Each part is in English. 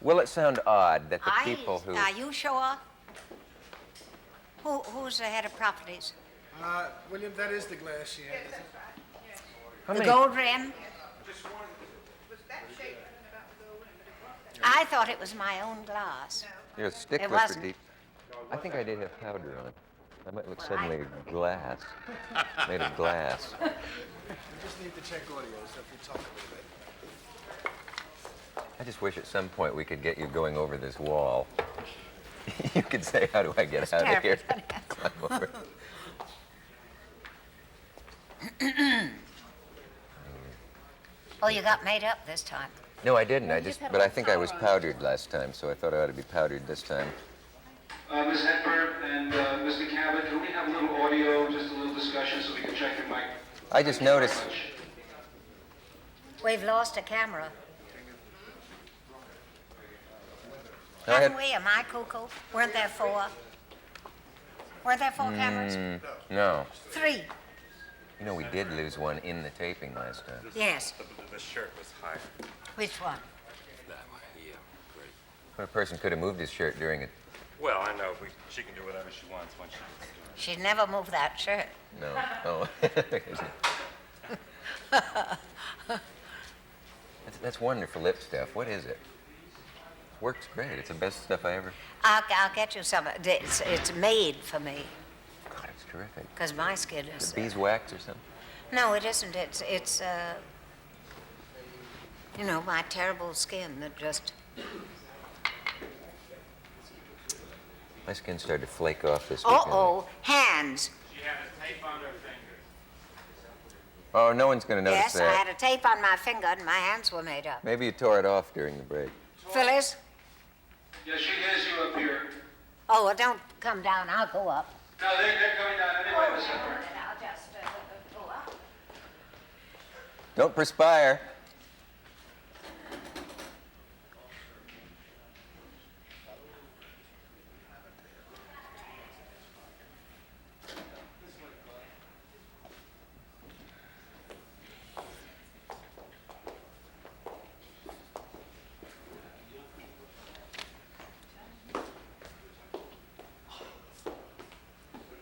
Will it sound odd that the people who... Are you sure? Who's the head of properties? William, that is the glass she had. The gold rim? I thought it was my own glass. Your stick It was wasn't. pretty... I think I did have powder on it. I might look suddenly glass. Made of glass. We just need to check audio, so if you talk a little bit. I just wish at some point we could get you going over this wall. You could say, how do I get out of here? Climb over. Oh, you got made up this time. No, I didn't. But I think I was powdered last time, so I thought I ought to be powdered this time. Ms. Hepburn and Mr. Cavett, can we have a little audio, just a little discussion so we can check your mic? I just noticed... We've lost a camera. I had- Haven't we? Am I cuckoo? Weren't there four? Weren't there four cameras? No. Three. You know, we did lose one in the taping last time. Yes. The shirt was higher. Which one? That one, yeah, great. A person could have moved his shirt during it. Well, I know, she can do whatever she wants when she gets to it. She'd never move that shirt. No. Oh. That's wonderful lip stuff. What is it? It works great. It's the best stuff I ever... I'll get you some. It's made for me. God, it's terrific. Because my skin is... The beeswax or something? No, it isn't. It's you know, my terrible skin that just... My skin started to flake off this weekend. Uh-oh, hands. She had a tape on her fingers. Oh, no one's going to notice Yes, that. I had a tape on my finger and my hands were made up. Maybe you tore it off during the break. Phyllis? Yeah, she hears you up here. Oh, well, don't come down. I'll go up. No, they're coming down anyway, Ms. Hepburn. I'll just go up. Don't perspire.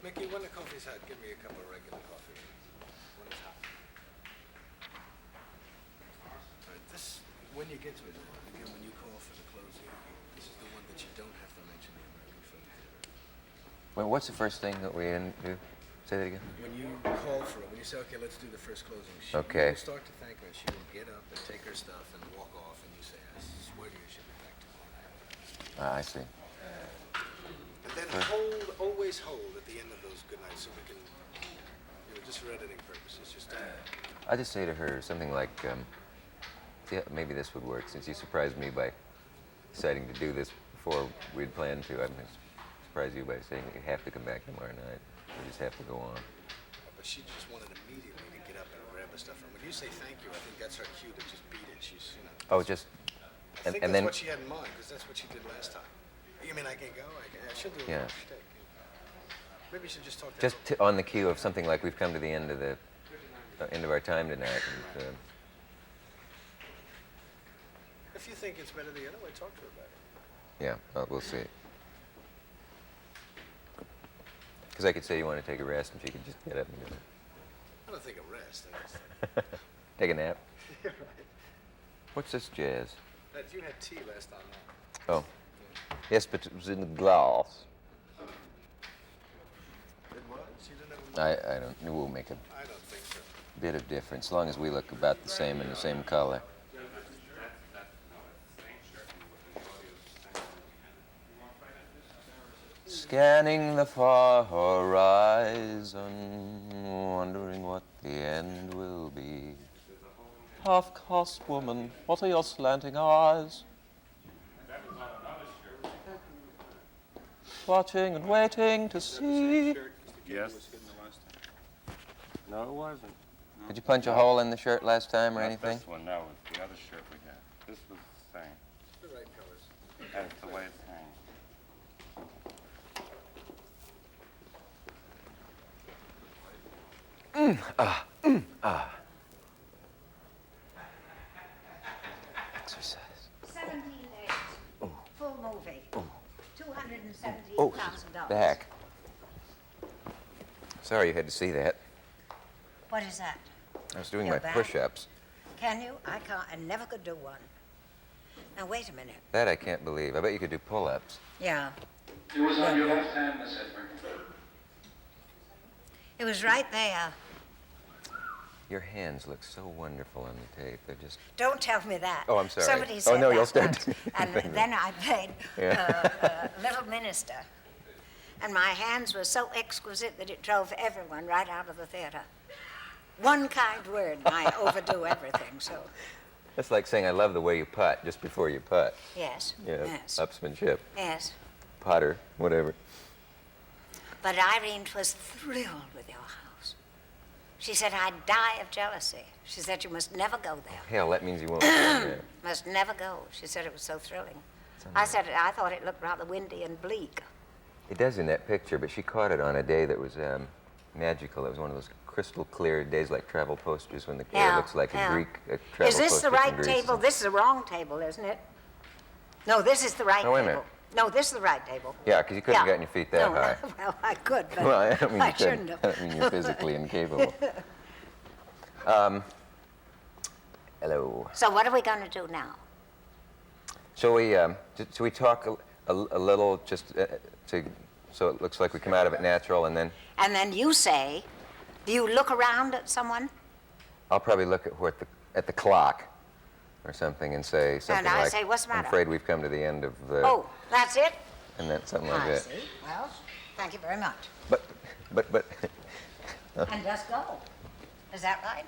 Mickey, when the coffee's hot, give me a cup of regular coffee. When it's hot. All right, when you get to it, again, when you call for the closing, this is the one that you don't have to mention the American Film Theater. Well, what's the first thing that we do? Say that again. When you call for it, when you say, okay, let's do the first closing, Okay. you will start to thank her, and she will get up and take her stuff and walk off, and you say, I swear to you, she'll be back tomorrow night. I see. And then always hold at the end of those good nights so we can, just for editing purposes, I just say to her something like, yeah, maybe this would work, since you surprised me by deciding to do this before we'd planned to. I'm going to surprise you by saying that you have to come back tomorrow night. You just have to go on. But she just wanted immediately to get up and grab the stuff. And when you say thank you, I think that's her cue to just beat it. She's, Oh, just... I think that's what she had in mind, because that's what she did last time. You mean I can go? I should do a Yeah. mistake. Maybe you should just talk to Just on the cue of something like we've come to the end of the end of our time tonight. And, if you think it's better the other way, talk to her about it. yeah, well, we'll see. Because I could say you want to take a rest, and she could just get up and do it. I don't think a rest. Take a nap. Yeah, right. What's this jazz? You had tea last time. Oh. Yes, but it was in the glass. It was? You didn't have I don't... It will make a I don't think so. bit of difference, as long as we look about the same in the same color. Scanning the far horizon, wondering what the end will be. Half-caste woman, what are your slanting eyes? Watching and waiting to see. Yes. No, it wasn't. Did you punch a hole in the shirt last time or anything? This one, no, it's the other shirt we got. This was the same. The right colors. That's the way it's hanging. Exercise. 17 days. back. Sorry you had to see that. What is that? I was doing Your my back? push-ups. Can you? I can't. I never could do one. Now, wait a minute. That I can't believe. I bet you could do pull-ups. Yeah. It was on your left hand, Miss Hepburn. It was right there. Your hands look so wonderful on the tape. They're just... Don't tell me that. Oh, I'm sorry. Somebody Oh, said no, that you'll start once. doing And things. then I played Yeah. Little Minister. And my hands were so exquisite that it drove everyone right out of the theater. One kind word might overdo everything, so That's like saying I love the way you putt just before you putt. yes, Yeah, yes, upsmanship, yes. putter, whatever. But Irene was thrilled with your house. She said, I'd die of jealousy. She said, you must never go there. Hell, that means you won't. Yeah. Must never go. She said it was so thrilling. I said, I thought it looked rather windy and bleak. It does in that picture, but she caught it on a day that was magical. It was one of those crystal clear days like travel posters when the air looks like a Greek travel Is this poster the from right Greece. table? This is the wrong table, isn't it? No, this is the right Oh, wait a table. minute. No, this is the right table. Yeah, because you couldn't have gotten your feet that no, high. Well, I could, but Well, I don't mean I you couldn't. shouldn't have. I don't mean you're physically incapable. Hello. So what are we going to do now? Shall we talk a little just so it looks like we come out of it natural, and then And then you say, do you look around at someone? I'll probably look at the clock or something and say something I like, say, "What's the I'm matter?" afraid we've come to the end of the... Oh, that's it? And then something like I that. see. Well, thank you very much. But, And just go. Is that right?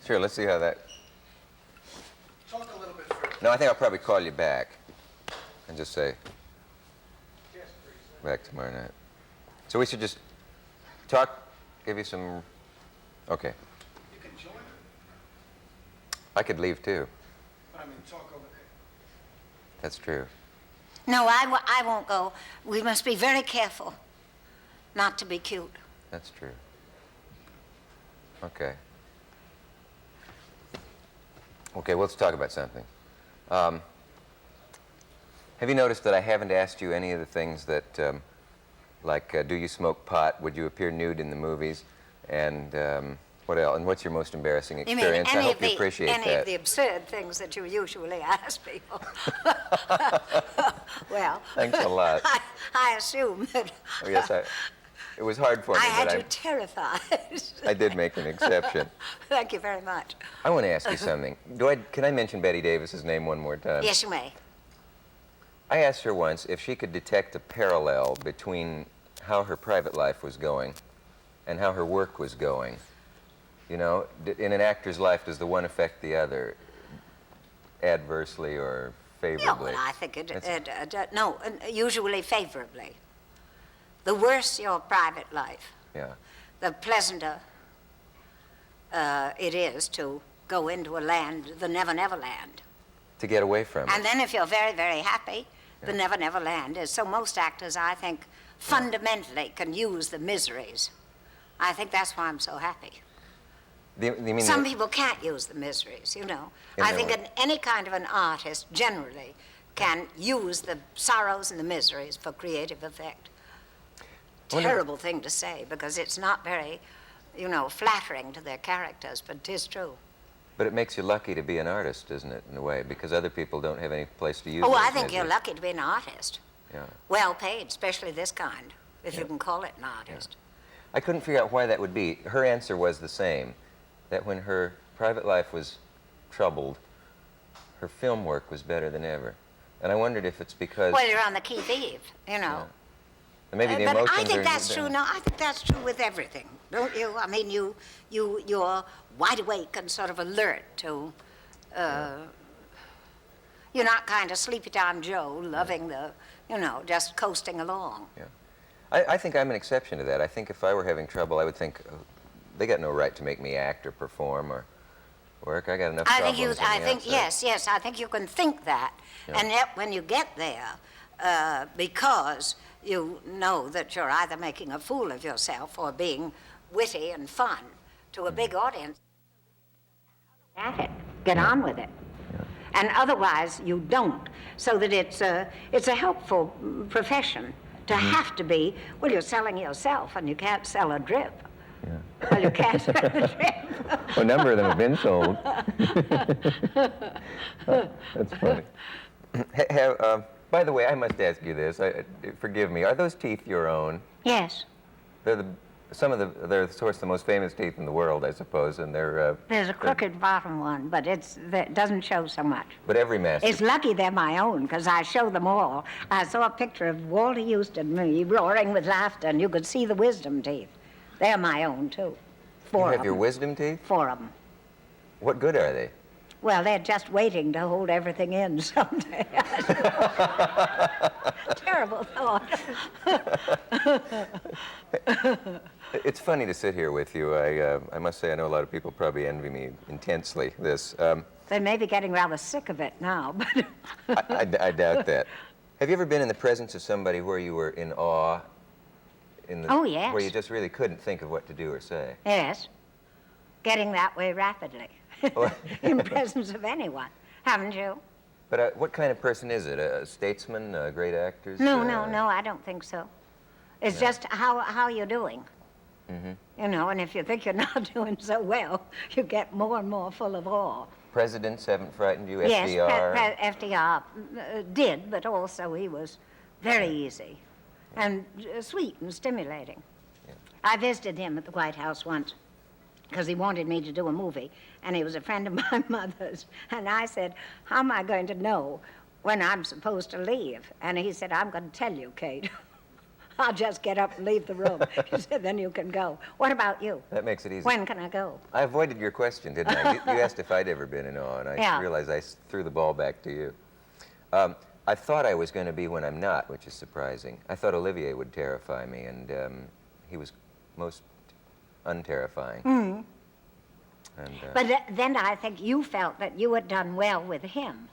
sure, let's see how that... Talk a little bit further. No, I think I'll probably call you back and just say, back tomorrow night. So we should just talk, give you some... Okay. You can join her, I could leave too. but I mean, talk over there. That's true. No, I won't go. We must be very careful not to be cute. That's true. Okay. Okay, well, let's talk about something. Have you noticed that I haven't asked you any of the things that, do you smoke pot? Would you appear nude in the movies? And what else? And what's your most embarrassing You mean experience? I any hope of you the appreciate any that. of the absurd things that you usually ask people? Well, Thanks a lot. I assume that Oh, yes, it was hard for me, I had but you terrified. I did make an exception. Thank you very much. I want to ask you something. Can I mention Betty Davis's name one more time? Yes, you may. I asked her once if she could detect a parallel between how her private life was going and how her work was going. You know, in an actor's life, does the one affect the other adversely or Yeah, favorably? well, I think usually favorably. The worse your private life, Yeah. the pleasanter it is to go into a land, the Never Never Land. To get away from it. And then if you're very, very happy, the Never Never Land is. So most actors, I think, fundamentally can use the miseries. I think that's why I'm so happy. You mean Some people can't use the miseries, you know. In I their think way. any kind of an artist generally can use the sorrows and the miseries for creative effect. Terrible thing to say because it's not very, flattering to their characters, but it is true. But it makes you lucky to be an artist, isn't it, in a way? Because other people don't have any place to use Oh, those I think you're miseries. lucky to be an artist. Yeah. Well paid, especially this kind, if you can call it an artist. I couldn't figure out why that would be. Her answer was the same, that when her private life was troubled, her film work was better than ever. And I wondered if it's because... Well, you're on the qui-vive, and maybe the but emotions I think are... that's true. No, I think that's true with everything, don't you? I mean, you're wide awake and sort of alert to... You're not kind of sleepy time Joe, loving the, just coasting along. Yeah. I think I'm an exception to that. I think if I were having trouble, I would think, they got no right to make me act or perform or work. I got enough I problems think on the outside. yes, I think you can think that. Yeah. And yet when you get there, because you know that you're either making a fool of yourself or being witty and fun to a big audience, at it, get on with it. And otherwise you don't, so that it's a helpful profession To have to be, well, you're selling yourself, and you can't sell a drip. Well, you can't sell a drip. Well, a number of them have been sold. That's funny. By the way, I must ask you this. Forgive me. Are those teeth your own? Yes. They're they're of course the most famous teeth in the world, I suppose, and they're. There's a crooked bottom one, but that doesn't show so much. But every master. It's lucky they're my own, because I show them all. I saw a picture of Walter Houston, me, roaring with laughter, and you could see the wisdom teeth. They're my own, too. You Four have of your them. wisdom teeth? 4 of them. What good are they? Well, they're just waiting to hold everything in someday. Terrible thought. It's funny to sit here with you. I must say, I know a lot of people probably envy me intensely. They may be getting rather sick of it now, but I doubt that. Have you ever been in the presence of somebody where you were in awe? Oh, yes. Where you just really couldn't think of what to do or say? yes, getting that way rapidly in presence of anyone, haven't you? But what kind of person is it? A statesman, great actors? No, I don't think so. It's just how you're doing. You know, and if you think you're not doing so well, you get more and more full of awe. Presidents haven't frightened you? Yes, FDR? FDR did, but also he was very easy and sweet and stimulating. Yeah. I visited him at the White House once because he wanted me to do a movie, and he was a friend of my mother's. And I said, how am I going to know when I'm supposed to leave? And he said, I'm going to tell you, Kate. I'll just get up and leave the room. He said, then you can go. What about you? That makes it easy. When can I go? I avoided your question, didn't I? You asked if I'd ever been in awe, and I Yeah. realized I threw the ball back to you. I thought I was going to be when I'm not, which is surprising. I thought Olivier would terrify me, and he was most unterrifying. And, But then I think you felt that you had done well with him,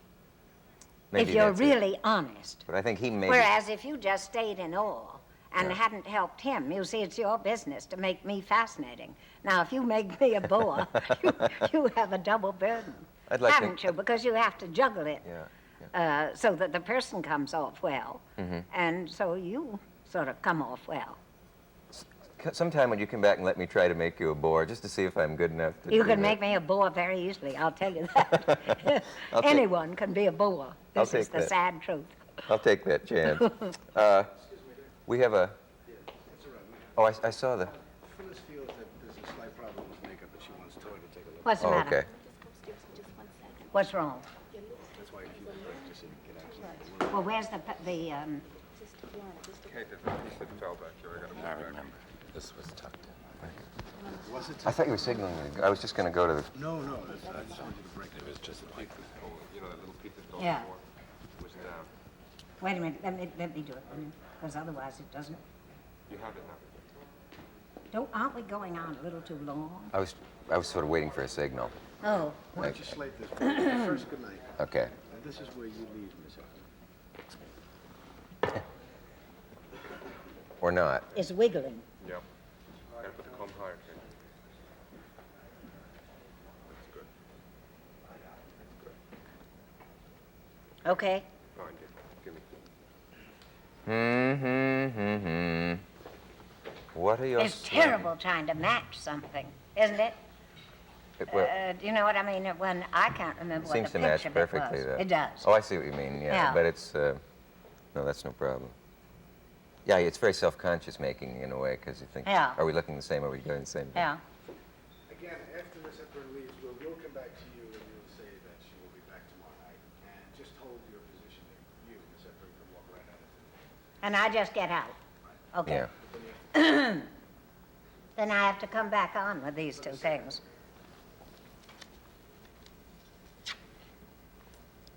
maybe if you're that's it. really honest. But I think he made Whereas if you just stayed in awe and hadn't helped him, you see, it's your business to make me fascinating. Now, if you make me a bore, you have a double burden, I'd like to- haven't you? Because you have to juggle it Yeah. so that the person comes off well, and so you sort of come off well. Sometime when you come back and let me try to make you a bore, just to see if I'm good enough to You do can that. make me a bore very easily, I'll tell you that. I'll take- Anyone can be a bore. I'll This is take the that. sad truth. I'll take that chance. We have a... Oh, I saw the... Phyllis feels that there's a slight problem with makeup, and she wants Toy to take a look. What's the Oh, matter? okay. What's wrong? That's why you keep it just so you can get access. Well, where's the I remember. This was tucked in. Was it? I thought you were signaling me. I was just going to go to the... No, I just wanted you to break it. It was just like You know, that little piece that's on Yeah. the floor was down. Wait a minute, let me do it, because otherwise it doesn't. You have it now. Aren't we going on a little too long? I was sort of waiting for a signal. Oh, Why don't you slate this? First, good night. Okay. And this is where you leave, Miss Hepburn. Or not. it's wiggling. Yep. Gotta put the comb higher, okay? That's good. Okay. Fine, give me. What are your... It's terrible trying to match something, isn't it? Do you know what I mean? When I can't remember what the seems to match picture bit perfectly, was. though. It does. Oh, I see what you mean, yeah. Yeah. But it's... no, that's no problem. Yeah, it's very self-conscious making, in a way, because you think, Yeah. are we looking the same? Are we doing the same thing? Yeah. Again, after Miss Hepburn leaves, we'll come back to you and you'll say that she will be back tomorrow night. And just hold your position that you, Miss Hepburn, can walk right out of it. And I just get out. Okay. Yeah. Then I have to come back on with these two things.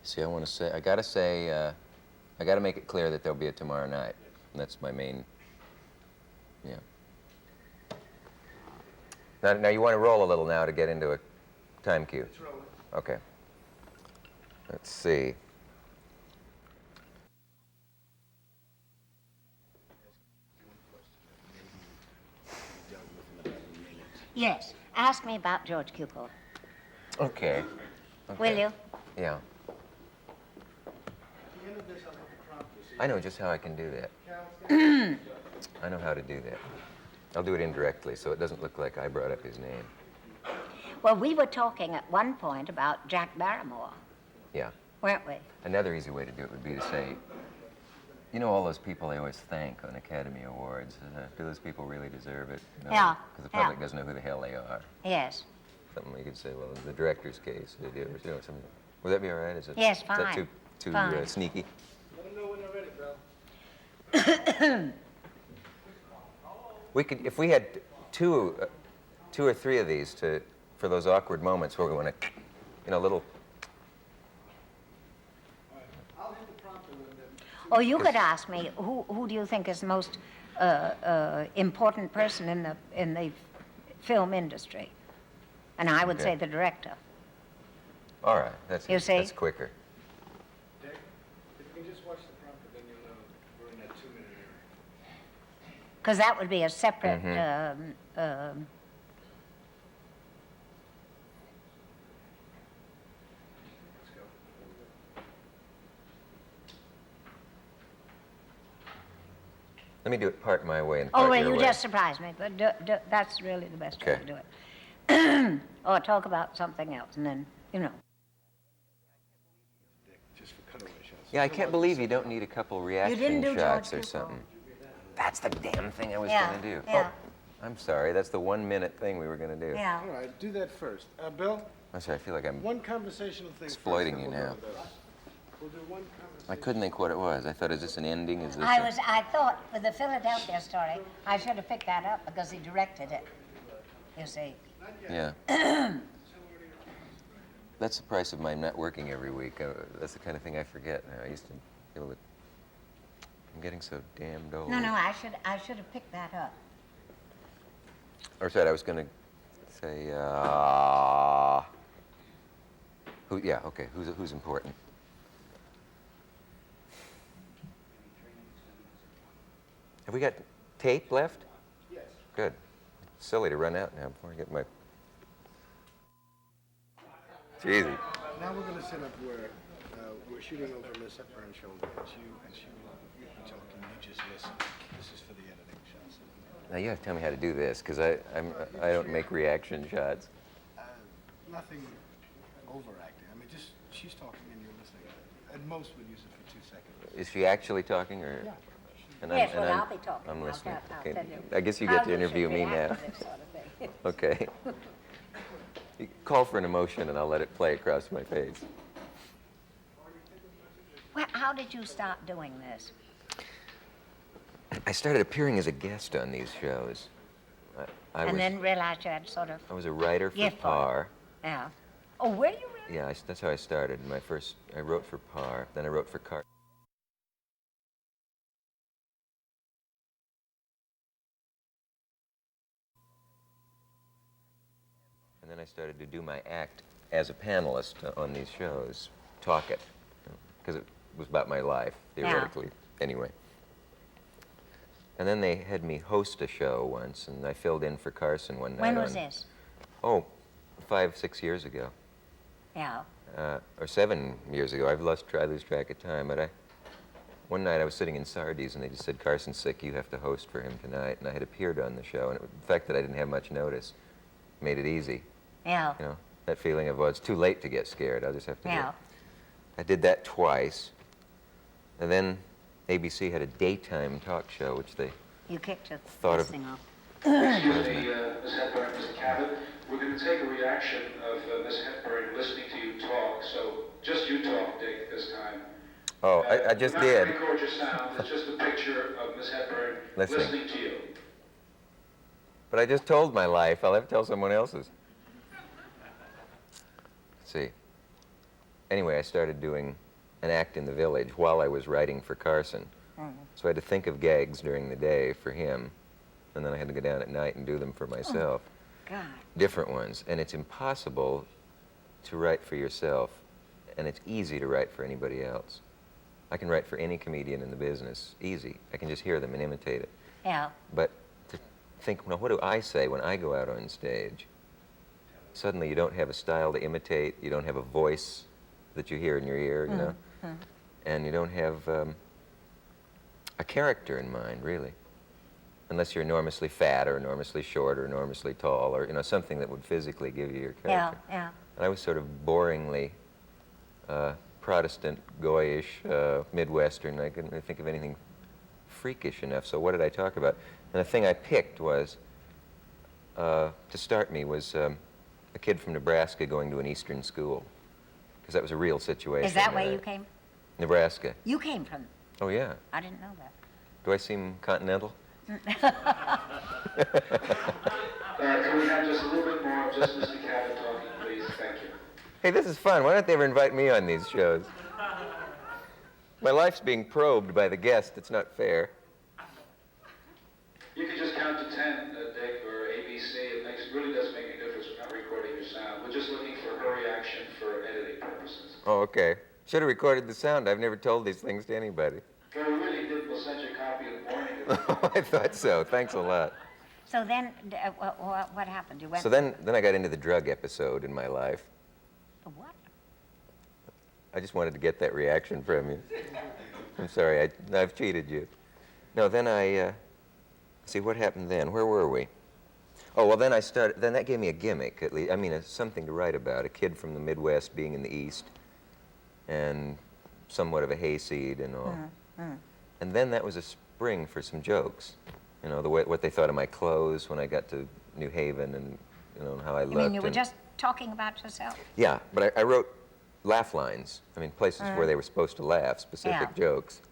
See, I want to say, I got to make it clear that there'll be a tomorrow night. And that's my main, yeah. Now you want to roll a little now to get into a time cue. It's rolling. Okay. Let's see. Yes. Ask me about George Cukor. Okay. Will you? Yeah. At the end of this, I'll have a prompt. I know just how I can do that. I know how to do that. I'll do it indirectly so it doesn't look like I brought up his name. Well, we were talking at one point about Jack Barrymore, Yeah. weren't we? Another easy way to do it would be to say, you know all those people I always thank on Academy Awards, do those people really deserve it? No, Yeah, because the public yeah. doesn't know who the hell they are. Yes. Something you could say, well, in the director's case, they do, you know, something. Would that be all right? Yes, Is fine. that too Fine. sneaky? Let them know when they're ready, Bill. We could, if we had two or three of these for those awkward moments where we want to, you know, little. I'll hit the prompter when they're... Or you could ask me, who do you think is the most important person in the film industry? And I would Okay. say the director. All right, that's You see? quicker. Dick, if you can just watch the prompter, then you'll know we're in that 2-minute area. Because that would be a separate. Let's go. Let me do it part my way and part Oh, well, your you way. just surprised me, but that's really the best way Okay. to do it. Or talk about something else, and then, you know. Dick, just for cutaway shots. Yeah, I can't believe you don't need a couple reaction didn't do shots George or Cukor. something. That's the damn thing I was Yeah, going to do. yeah. Oh, I'm sorry. That's the 1 minute thing we were going to do. Yeah. All right, do that first. Bill, I'm sorry. I feel like I'm. one conversational thing Exploiting first, you then we'll now. go to those. We'll do one conversation. I couldn't think what it was. I thought, is this an ending? Is this? I thought with the Philadelphia story, I should have picked that up because he directed it. You see. Yeah. That's the price of my not working every week. That's the kind of thing I forget now. I used to be able to. I'm getting so damned old. No, I should have picked that up. Or said I was going to say. Who? Yeah. Okay. Who's important? Have we got tape left? Yes. Good. Silly to run out now before I get my. It's easy. Now we're going to set up where we're shooting over Miss Hepburn's shoulder, and she will be talking. You just listen. This is for the editing shots. Now you have to tell me how to do this because I don't make reaction shots. Nothing overacting. I mean, just she's talking and you're listening. At most, we'd use it for 2 seconds. Is she actually talking or? Yeah. And Yes, well, I'll be talking. I'm I'll listening. tell Okay. you I guess you how get to you interview should me react now. to this sort of thing. Okay. You call for an emotion and I'll let it play across my face. Well, how did you start doing this? I started appearing as a guest on these shows. And then realized you had sort of, I was a writer for gift for it. Par. yeah. Oh, were you really? Yeah, that's how I started. I wrote for Par, then I wrote for Car. And then I started to do my act as a panelist on these shows, talk it, because it was about my life, theoretically, anyway. And then they had me host a show once, and I filled in for Carson one night. When was this? Oh, 5, 6 years ago. Yeah. Or 7 years ago. I lose track of time. But one night I was sitting in Sardi's and they just said, Carson's sick, you have to host for him tonight. And I had appeared on the show. And the fact that I didn't have much notice made it easy. Yeah. You know, that feeling of, well, it's too late to get scared. I'll just have to do it. Yeah. I did that twice. And then ABC had a daytime talk show, which they You kicked the Thought this of- thing off. Ms. Hepburn, Mr. Cavett, we're going to take a reaction of Ms. Hepburn listening to you talk. So just you talk, Dick, this time. Oh, I just We're did. not going to record your sound. It's just a picture of Ms. Hepburn Listening. listening to you. But I just told my life. I'll have to tell someone else's. Let's see. Anyway, I started doing an act in the village while I was writing for Carson. So I had to think of gags during the day for him, and then I had to go down at night and do them for myself. God. Different ones. And it's impossible to write for yourself, and it's easy to write for anybody else. I can write for any comedian in the business, easy. I can just hear them and imitate it. Yeah. But to think, now what do I say when I go out on stage? Suddenly you don't have a style to imitate, you don't have a voice that you hear in your ear, you know? And you don't have a character in mind, really. Unless you're enormously fat or enormously short or enormously tall or, something that would physically give you your character. Yeah. And I was sort of boringly Protestant, goyish, Midwestern. I couldn't really think of anything freakish enough, so what did I talk about? And the thing I picked was, to start me, was a kid from Nebraska going to an Eastern school, because that was a real situation. Is that where you came? Nebraska. You came from? Oh, yeah. I didn't know that. Do I seem continental? Can we have just a little bit more of just Mr. Cavett talking, please? Thank you. Hey, this is fun. Why don't they ever invite me on these shows? My life's being probed by the guest. It's not fair. You can just count to 10, Dick, or ABC. It really does make a difference. We're not recording your sound. We're just looking for her reaction for editing purposes. Oh, okay. Should have recorded the sound. I've never told these things to anybody. Well, we really did. We'll send you a copy in the morning. I thought so. Thanks a lot. So then, what happened? You went. So then I got into the drug episode in my life. The what? I just wanted to get that reaction from you. I'm sorry. I've cheated you. No, then see, what happened then? Where were we? Oh, well, then that gave me a gimmick, at least. I mean, something to write about. A kid from the Midwest being in the East, and somewhat of a hayseed and all. And then that was a spring for some jokes. What they thought of my clothes when I got to New Haven, and, how I looked. You mean you were just talking about yourself? Yeah, but I wrote laugh lines. I mean, places where they were supposed to laugh, specific jokes.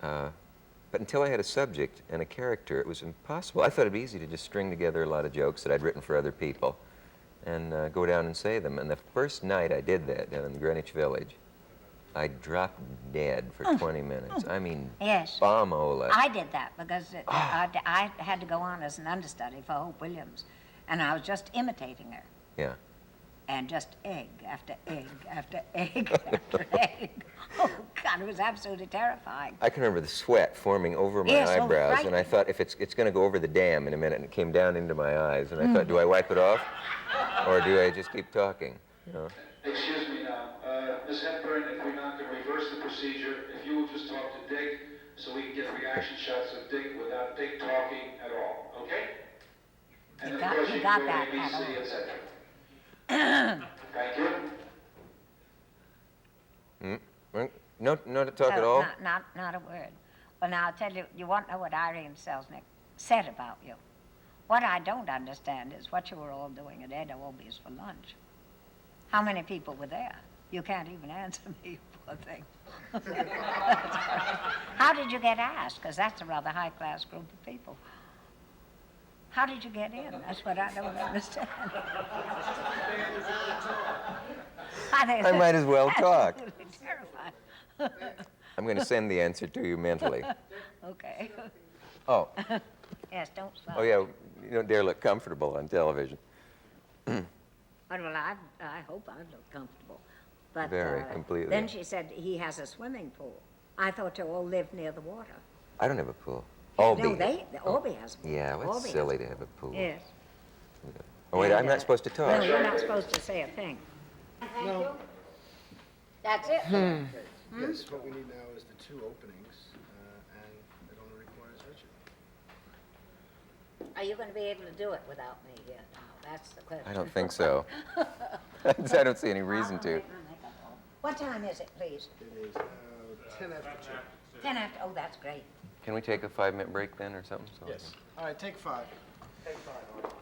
But until I had a subject and a character, it was impossible. I thought it'd be easy to just string together a lot of jokes that I'd written for other people and go down and say them. And the first night I did that down in Greenwich Village, I dropped dead for 20 minutes. I mean, Yes. bomb-ola. I did that because I had to go on as an understudy for Hope Williams, and I was just imitating her. Yeah. And just egg after egg after egg after egg. Oh, God, it was absolutely terrifying. I can remember the sweat forming over my Yes, oh, eyebrows, and I frightening. thought, if it's going to go over the dam in a minute, and it came down into my eyes, and I thought, do I wipe it off, or do I just keep talking? Excuse me now. Ms. Hepburn, if we're not going to reverse the procedure, if you will just talk to Dick so we can get reaction shots of Dick without Dick talking at all, okay? And of course you got can go that, ABC, Adam. etc. Thank you. No to talk at all? Not a word. Well, now, I'll tell you, you won't know what Irene Selznick said about you. What I don't understand is what you were all doing at Ed Obi's for lunch. How many people were there? You can't even answer me, poor thing. How did you get asked? Because that's a rather high-class group of people. How did you get in? That's what I don't understand. I might as well talk. Absolutely terrified. I'm going to send the answer to you mentally. Okay. Oh. Yes, don't stop. Oh, yeah. You don't dare look comfortable on television. Well, I hope I look comfortable. But Very, completely. Then she said he has a swimming pool. I thought you all lived near the water. I don't have a pool. Albee. No, Albee has a pool. Yeah, well, it's Albee silly has to have a pool. Yes. Oh, wait, And, I'm not supposed to talk. No, you're not supposed to say a thing. Thank you. That's it? Yes, what we need now is the two openings, and it only requires Richard. Are you going to be able to do it without me here now? That's the question. I don't think so. I don't see any reason to. What time is it, please? It is 10 after 2. 10 after. Oh, that's great. Can we take a 5-minute break then or something? So Yes. All right, take 5. Take 5.